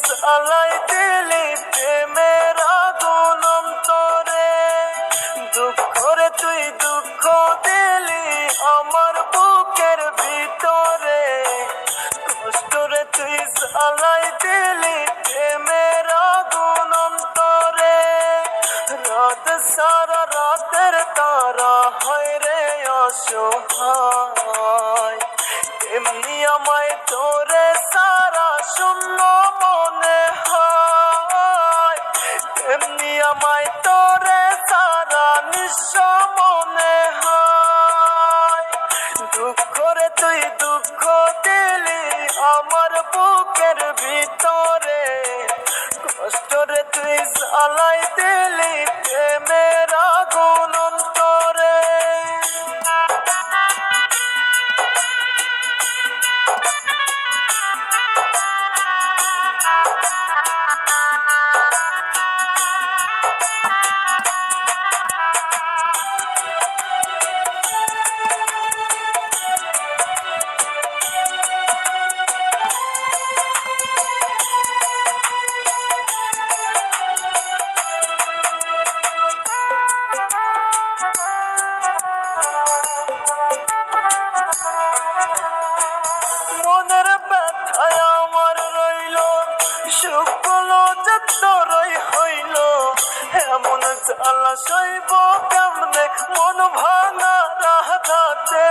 জ্বালাই দিলি প্রেমের আগুন অন্তরে, দুঃখ রে তুই দুঃখ দিলি আমার বুকের ভিতরে, কষ্ট রে তুই জ্বালাই দিলি প্রেমের আগুন অন্তরে, রাত সারা রাতের তারা হয় রে অসহায়, এমনি আমায় তোরে সারা শূন্য মনে হয়, এমনি আমায় তোরে সারা নিঃস্ব মনে হয়, দুঃখ রে তুই দুঃখ দিলি আমার বুকের ভিতরে, কষ্ট রে তুই জ্বালাই দিলি প্রেমের আগুন অন্তরে। মনের ব্যথায় আমার রইল সুখগুলো যতই হইল, এমন জ্বালা সইব কেমনে মন ভাঙা রাহাতে,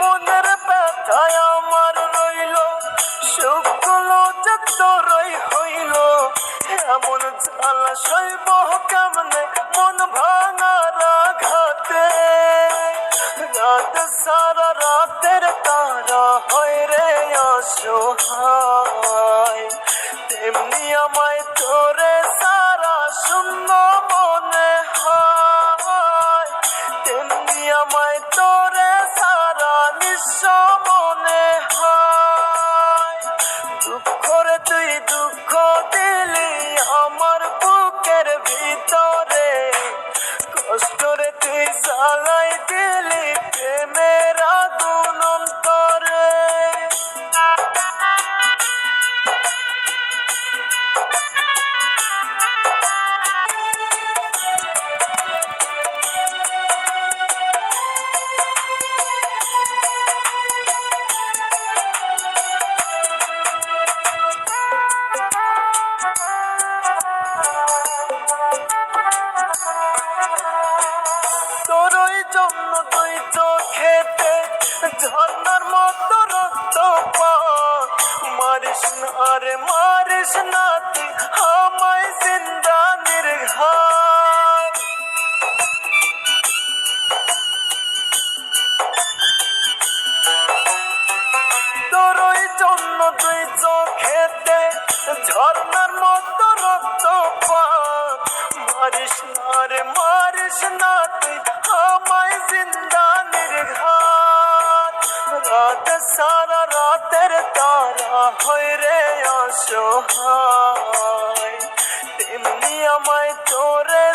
মনের ব্যথায় আমার রইল সুখগুলো যতই হইল, এমন জ্বালা সইব কেমনে মন ভাঙা রাঘাতে, রাত সারা রাতের তারা হয় রে অসহায়, তেমনি আমায় তোরে সারা শূন্য মনে হয়, তেমনি আমায় তোরে সারা নিঃস্ব মনে হয়, দুঃখ রে তুই দুঃখ দিলি আমার বুকের ভিতরে, কষ্ট রে তুই জ্বালাই দিলি প্রেমের আগুন অন্তরে। তোরই জন্য তুই চোখেতে ঝর্ণার মতো রক্ত পাক, মারিস না রে মারিস না তুই আমায় জিন্দা নির্ঘাত, তোরই জন্য তুই চোখেতে ঝর্ণার মতো রক্ত পাক, মারিস না রে মারিস না তুই আমায় জিন্দা নির্ঘাত, রাত সারা রাতের তারা হয় রে অসহায়, তেমনি আমায় তোরে